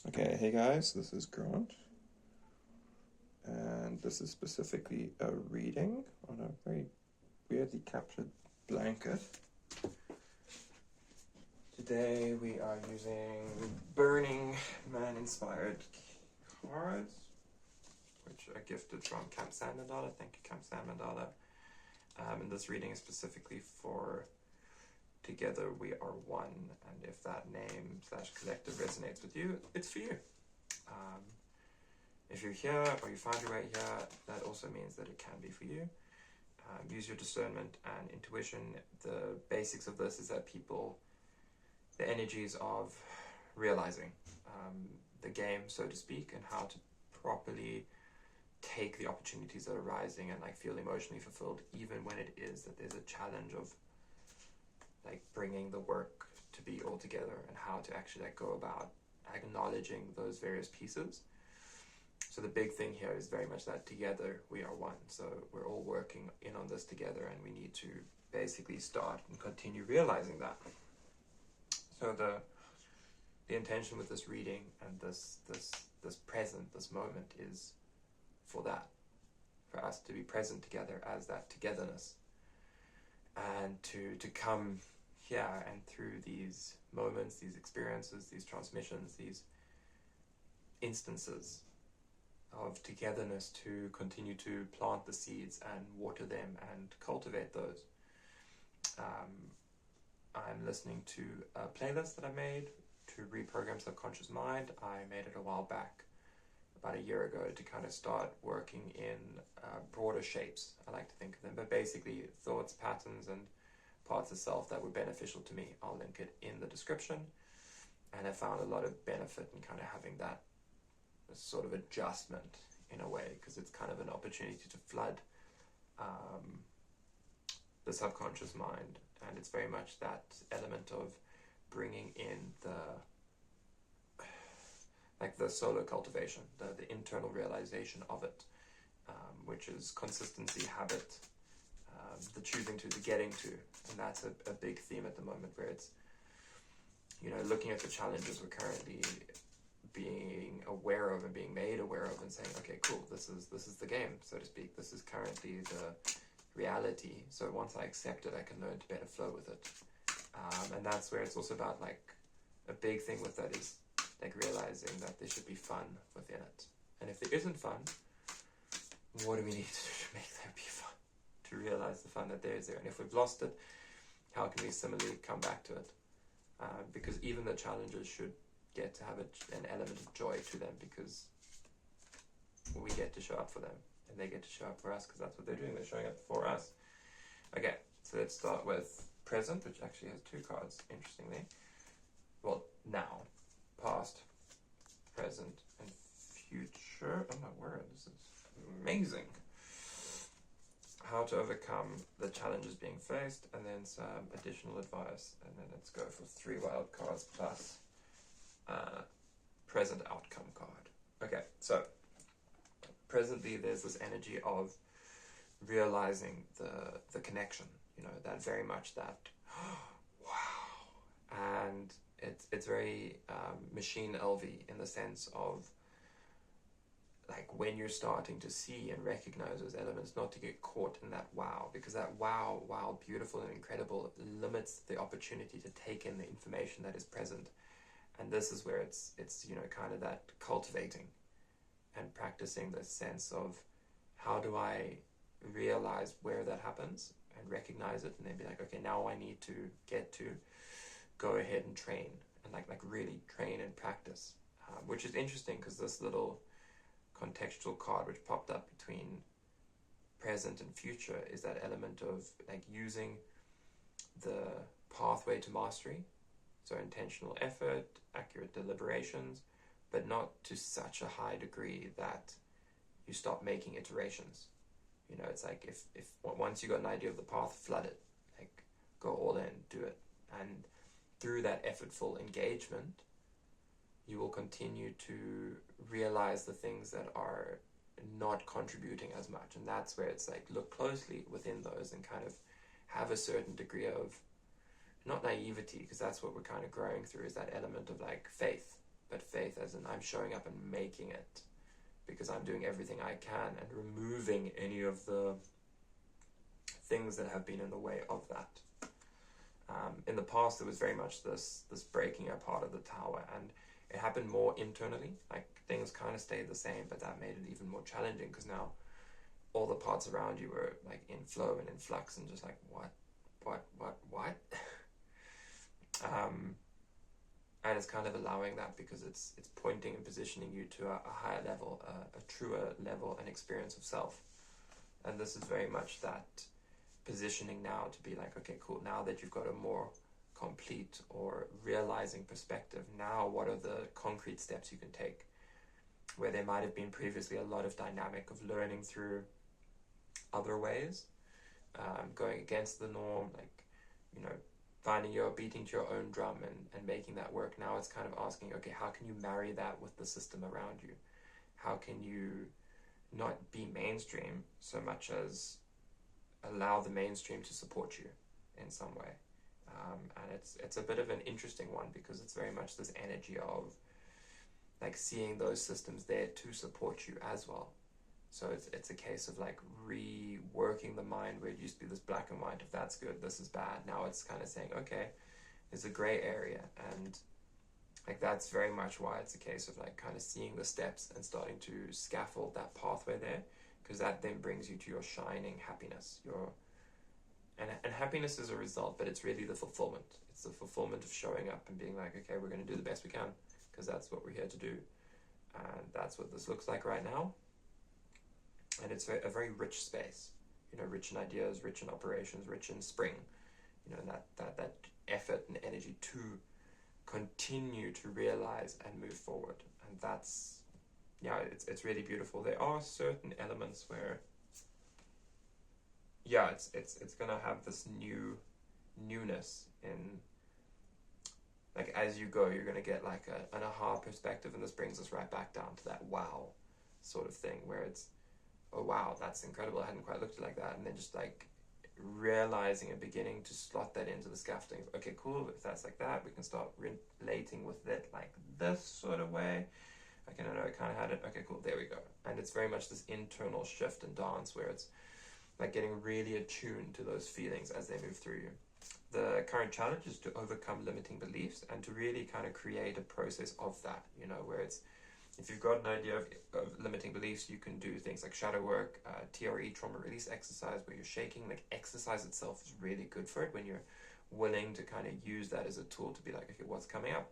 Okay, hey guys, this is Grant, and this is specifically a reading on a very weirdly captured blanket. Today we are using Burning Man-inspired cards, which are gifted from Camp San Mandala. Thank you, Camp San Mandala. And this reading is specifically for Together We Are One, and if that name / collective resonates with you, it's for you. If you're here or you find your way here, that also means that it can be for you. Use your discernment and intuition. The basics of this is that the energies of realizing the game, so to speak, and how to properly take the opportunities that are rising and feel emotionally fulfilled, even when it is that there's a challenge of bringing the work to be all together, and how to actually go about acknowledging those various pieces. So the big thing here is very much that together we are one. So we're all working in on this together, and we need to basically start and continue realizing that. So the intention with this reading and this present, this moment, is for that, for us to be present together as that togetherness, and to come here and through these moments, these experiences, these transmissions, these instances of togetherness, to continue to plant the seeds and water them and cultivate those. I'm listening to a playlist that I made to reprogram subconscious mind. I made it a while back, about a year ago, to kind of start working in broader shapes, I like to think of them, but basically thoughts, patterns, and parts of self that were beneficial to me. I'll link it in the description. And I found a lot of benefit in kind of having that sort of adjustment in a way, because it's kind of an opportunity to flood the subconscious mind, and it's very much that element of bringing in the solo cultivation, the internal realization of it, which is consistency, habit, the choosing to, the getting to. And that's a big theme at the moment, where it's, looking at the challenges we're currently being aware of and being made aware of, and saying, okay, cool, this is the game, so to speak. This is currently the reality. So once I accept it, I can learn to better flow with it. And that's where it's also about a big thing with that is realizing that there should be fun within it. And if there isn't fun, what do we need to do to make there be fun? To realize the fun that there is there. And if we've lost it, how can we similarly come back to it? Because even the challenges should get to have an element of joy to them, because we get to show up for them, and they get to show up for us, because that's what they're doing. They're showing up for us. Okay, so let's start with present, which actually has two cards, interestingly. Well, now, past, present, and future. Oh my word, this is amazing. How to overcome the challenges being faced, and then some additional advice, and then let's go for 3 wild cards plus present outcome card. Okay, so presently there's this energy of realizing the connection, that very much that wow, and it's very machine LV, in the sense of when you're starting to see and recognize those elements, not to get caught in that wow, because that wow, while beautiful and incredible, limits the opportunity to take in the information that is present. And this is where it's kind of that cultivating and practicing the sense of, how do I realize where that happens and recognize it, and then be okay, now I need to get to go ahead and train, and really train and practice, which is interesting, because this little contextual card which popped up between present and future is that element of using the pathway to mastery. So intentional effort, accurate deliberations, but not to such a high degree that you stop making iterations. It's if once you got an idea of the path, flood it, go all in, do it. And through that effortful engagement, you will continue to realize the things that are not contributing as much. And that's where it's look closely within those, and kind of have a certain degree of, not naivety, because that's what we're kind of growing through, is that element of faith, but faith as in I'm showing up and making it, because I'm doing everything I can and removing any of the things that have been in the way of that. In the past, there was very much this breaking apart of the tower, and it happened more internally. Like, things kind of stayed the same, but that made it even more challenging, because now all the parts around you were like in flow and in flux, and just like, what? And it's kind of allowing that, because it's pointing and positioning you to a higher level, a truer level and experience of self. And this is very much that positioning now to be like, okay, cool, now that you've got a more complete or realizing perspective, now what are the concrete steps you can take, where there might have been previously a lot of dynamic of learning through other ways, going against the norm, like, you know, finding your beating to your own drum and making that work. Now it's kind of asking, okay, how can you marry that with the system around you? How can you not be mainstream so much as allow the mainstream to support you in some way? And it's a bit of an interesting one, because it's very much this energy of like seeing those systems there to support you as well. So it's a case of like reworking the mind, where it used to be this black and white, if that's good, this is bad. Now it's kind of saying, okay, there's a gray area, and like that's very much why it's a case of like kind of seeing the steps and starting to scaffold that pathway there, because that then brings you to your shining happiness. And happiness is a result, but it's really the fulfillment. It's the fulfillment of showing up and being like, okay, we're going to do the best we can, because that's what we're here to do. And that's what this looks like right now. And it's a very rich space, you know, rich in ideas, rich in operations, rich in spring, you know, that effort and energy to continue to realize and move forward. And that's, yeah, it's really beautiful. There are certain elements where, yeah, it's gonna have this newness in, like, as you go, you're gonna get like an aha perspective, and this brings us right back down to that wow sort of thing, where it's, oh wow, that's incredible, I hadn't quite looked at it like that. And then just like realizing and beginning to slot that into the scaffolding. Okay, cool, if that's like that, we can start relating with it like this sort of way. Okay, no, I kind of had it. Okay, cool, there we go. And it's very much this internal shift and dance, where it's like getting really attuned to those feelings as they move through you. The current challenge is to overcome limiting beliefs and to really kind of create a process of that, you know, where it's, if you've got an idea of limiting beliefs, you can do things like shadow work, TRE, trauma release exercise, where you're shaking. Like, exercise itself is really good for it, when you're willing to kind of use that as a tool to be like, okay, what's coming up?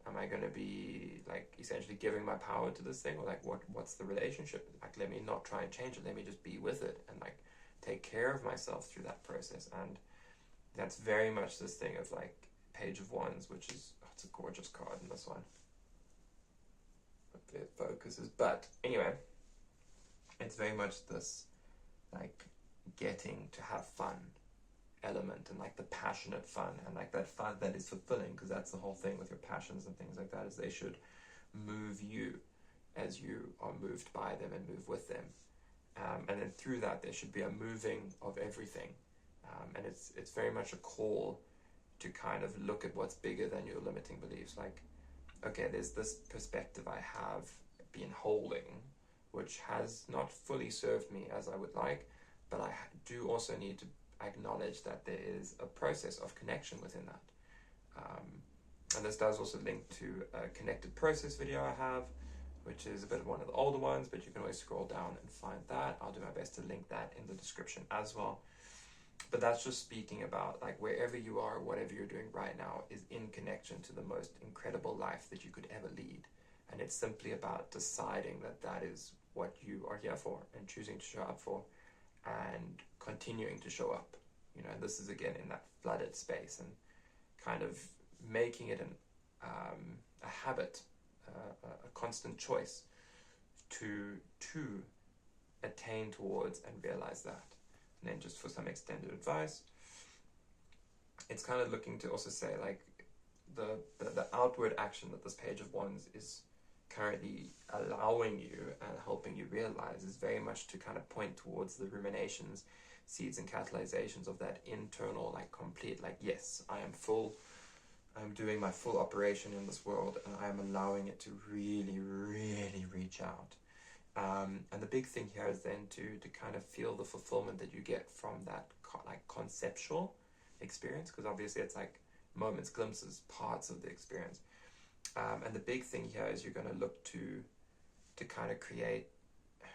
Am I going to be like essentially giving my power to this thing, or like what's the relationship? Like, let me not try and change it. Let me just be with it and like take care of myself through that process. And that's very much this thing of like Page of Wands, which is, oh, it's a gorgeous card in this one. It focuses, but anyway, it's very much this like getting to have fun element, and like the passionate fun, and like that fun that is fulfilling, because that's the whole thing with your passions and things like that, is they should move you as you are moved by them and move with them, and then through that there should be a moving of everything, and it's very much a call to kind of look at what's bigger than your limiting beliefs. Like, okay, there's this perspective I have been holding, which has not fully served me as I would like, but I do also need to acknowledge that there is a process of connection within that. And this does also link to a connected process video I have, which is a bit of one of the older ones, but you can always scroll down and find that. I'll do my best to link that in the description as well. But that's just speaking about like wherever you are, whatever you're doing right now is in connection to the most incredible life that you could ever lead. And it's simply about deciding that that is what you are here for, and choosing to show up for, and continuing to show up. You know, this is again in that flooded space, and kind of making it a habit, a constant choice to attain towards and realize that. And then just for some extended advice, it's kind of looking to also say like the outward action that this Page of Wands is currently allowing you and helping you realize is very much to kind of point towards the ruminations, seeds and catalyzations of that internal like complete like, yes, I am full, I'm doing my full operation in this world, and I am allowing it to really, really reach out. And the big thing here is then to kind of feel the fulfillment that you get from that like conceptual experience, because obviously it's like moments, glimpses, parts of the experience. And the big thing here is you're going to look to kind of create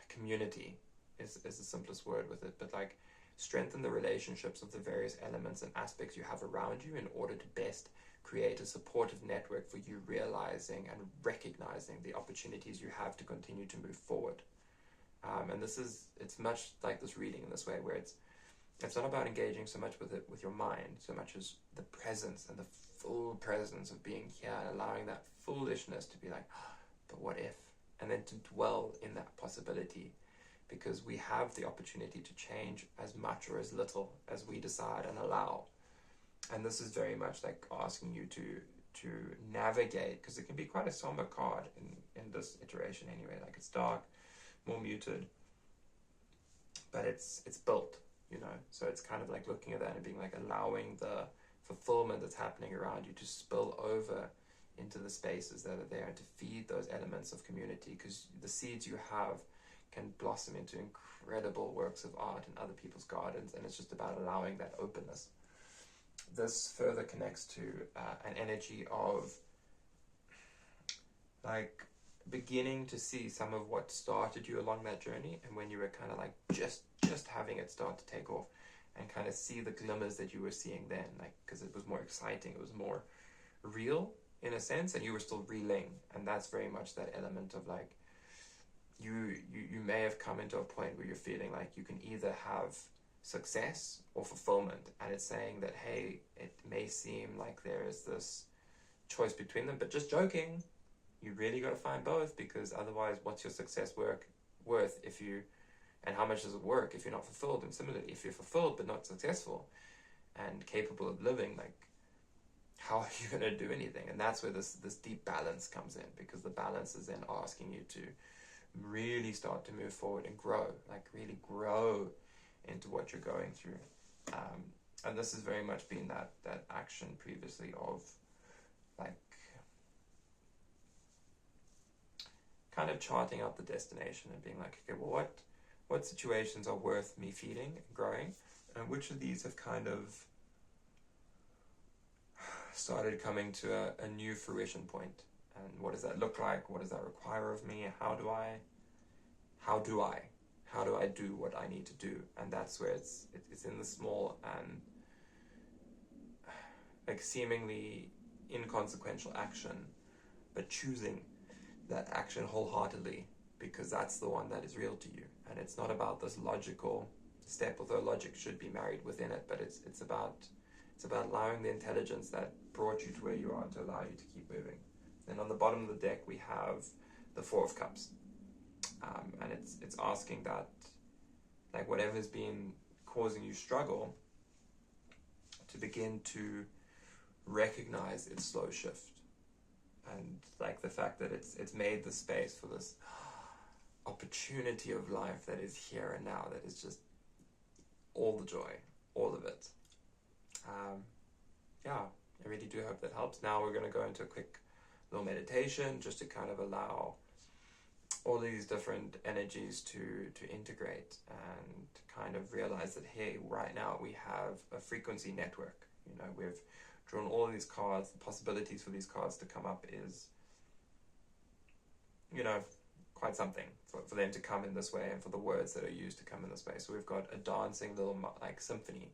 community is the simplest word with it, but like strengthen the relationships of the various elements and aspects you have around you in order to best create a supportive network for you realizing and recognizing the opportunities you have to continue to move forward. And it's much like this reading in this way, where it's not about engaging so much with it with your mind, so much as the presence and the full presence of being here, and allowing that foolishness to be like, oh, but what if? And then to dwell in that possibility, because we have the opportunity to change as much or as little as we decide and allow. And this is very much like asking you to navigate, because it can be quite a somber card in this iteration anyway. Like, it's dark, more muted, but it's built, so it's kind of like looking at that and being like allowing the fulfillment that's happening around you to spill over into the spaces that are there, and to feed those elements of community, because the seeds you have can blossom into incredible works of art in other people's gardens, and it's just about allowing that openness. This further connects to an energy of like beginning to see some of what started you along that journey, and when you were kind of like just having it start to take off, and kind of see the glimmers that you were seeing then, like, because it was more exciting, it was more real in a sense, and you were still reeling. And that's very much that element of like you may have come into a point where you're feeling like you can either have success or fulfillment, and it's saying that, hey, it may seem like there is this choice between them, but just joking, you really got to find both, because otherwise what's your success worth if you, and how much does it work if you're not fulfilled? And similarly, if you're fulfilled but not successful and capable of living, like, how are you going to do anything? And that's where this deep balance comes in, because the balance is then asking you to really start to move forward and grow, like really grow into what you're going through. And this has very much been that action previously of like kind of charting out the destination and being like, okay, well, what situations are worth me feeding and growing, and which of these have kind of started coming to a new fruition point, and what does that look like? What does that require of me? How do I do what I need to do? And that's where it's in the small and like seemingly inconsequential action, but choosing that action wholeheartedly, because that's the one that is real to you. And it's not about this logical step, although logic should be married within it, but it's about allowing the intelligence that brought you to where you are to allow you to keep moving. And on the bottom of the deck we have the Four of Cups, and it's asking that, like, whatever's been causing you struggle, to begin to recognize its slow shift, and like the fact that it's made the space for this opportunity of life that is here and now, that is just all the joy, all of it. I really do hope that helps. Now we're going to go into a quick little meditation just to kind of allow all these different energies to integrate, and kind of realize that, hey, right now we have a frequency network. We've drawn all these cards. The possibilities for these cards to come up is, quite something for them to come in this way, and for the words that are used to come in this way. So we've got a dancing little like symphony.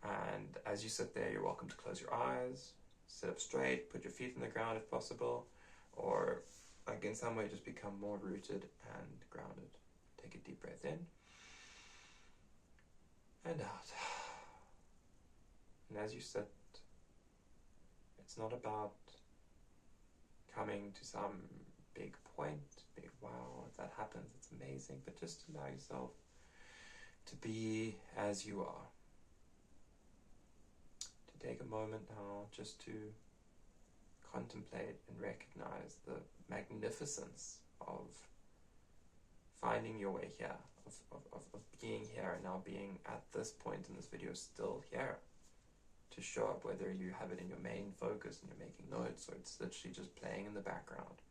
And as you sit there, you're welcome to close your eyes, sit up straight, put your feet on the ground if possible, or like in some way just become more rooted and grounded. Take a deep breath in and out. And as you sit, it's not about coming to some big point, big wow, if that happens, it's amazing, but just allow yourself to be as you are. Take a moment now just to contemplate and recognize the magnificence of finding your way here, of being here, and now being at this point in this video still here, to to show up, whether you have it in your main focus and you're making notes, or it's literally just playing in the background.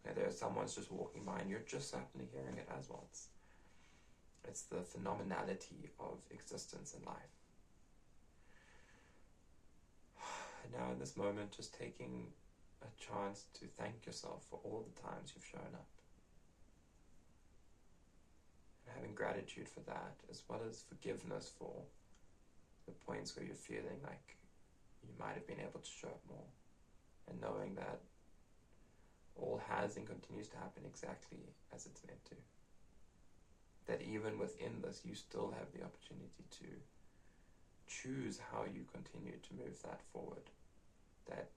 Whether someone's just walking by and you're just suddenly hearing it as well. It's the phenomenality of existence and life. And now in this moment, just taking a chance to thank yourself for all the times you've shown up. And having gratitude for that, as well as forgiveness for the points where you're feeling like you might have been able to show up more. And knowing that all has and continues to happen exactly as it's meant to. That even within this, you still have the opportunity to choose how you continue to move that forward. That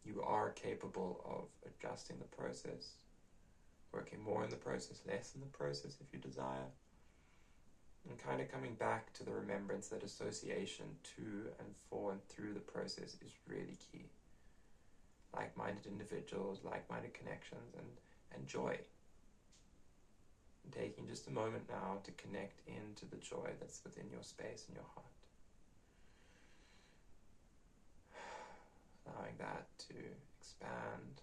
you are capable of adjusting the process, working more in the process, less in the process if you desire, and kind of coming back to the remembrance that association to and for and through the process is really key. Like-minded individuals, like-minded connections, and joy. And taking just a moment now to connect into the joy that's within your space and your heart. Allowing that to expand,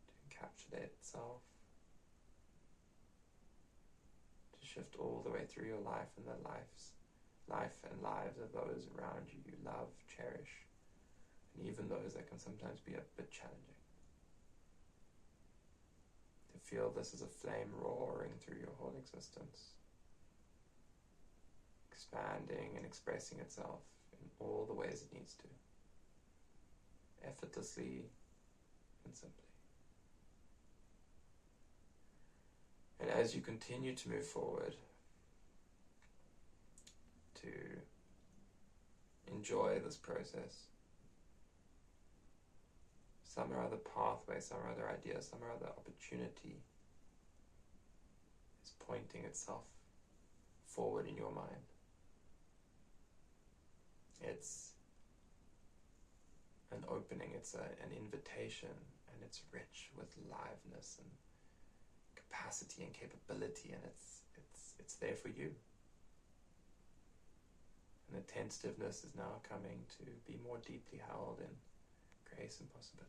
to encapsulate itself, to shift all the way through your life and the life and lives of those around you you love, cherish, and even those that can sometimes be a bit challenging. To feel this as a flame roaring through your whole existence, expanding and expressing itself in all the ways it needs to, effortlessly and simply. And as you continue to move forward, to enjoy this process, some or other pathway, some or other idea, some or other opportunity is pointing itself forward in your mind. It's an opening, it's an invitation, and it's rich with liveness and capacity and capability, and it's there for you. And the tentativeness is now coming to be more deeply held in grace and possibility.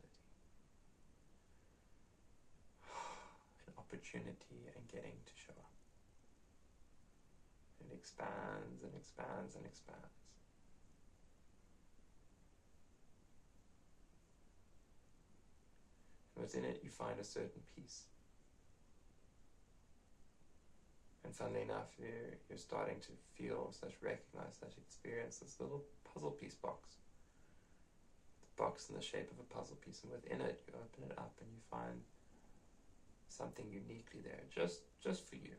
An opportunity and getting to show up. It expands and expands and expands. Within it, you find a certain peace. And funnily enough, you're starting to feel, recognize, experience this little puzzle piece box. The box in the shape of a puzzle piece, and within it, you open it up and you find something uniquely there, just for you.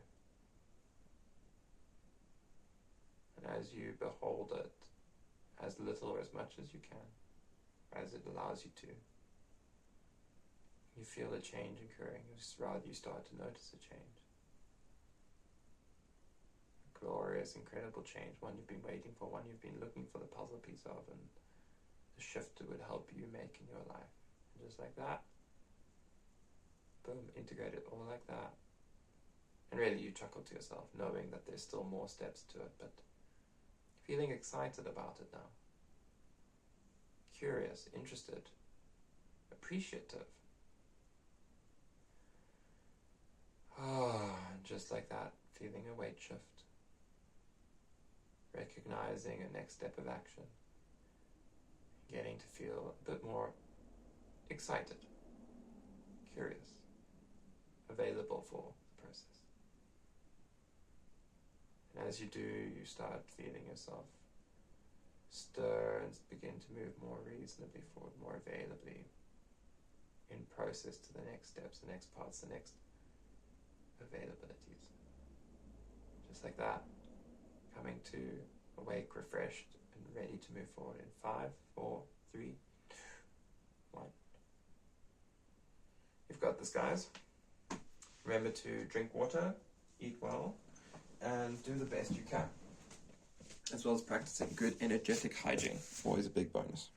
And as you behold it, as little or as much as you can, as it allows you to, you feel a change occurring, rather you start to notice a change. A glorious, incredible change, one you've been waiting for, one you've been looking for the puzzle piece of, and the shift it would help you make in your life. And just like that, boom, integrate it all like that. And really you chuckle to yourself, knowing that there's still more steps to it, but feeling excited about it now. Curious, interested, appreciative. Just like that, feeling a weight shift. Recognizing a next step of action. Getting to feel a bit more excited, curious, available for the process. And as you do, you start feeling yourself stir and begin to move more reasonably forward, more availably in process to the next steps, the next parts, the next availabilities. Just like that, coming to awake, refreshed, and ready to move forward in 5, 4, 3, 2, 1. You've got this, guys. Remember to drink water, eat well, and do the best you can. As well as practicing good energetic hygiene. Always a big bonus.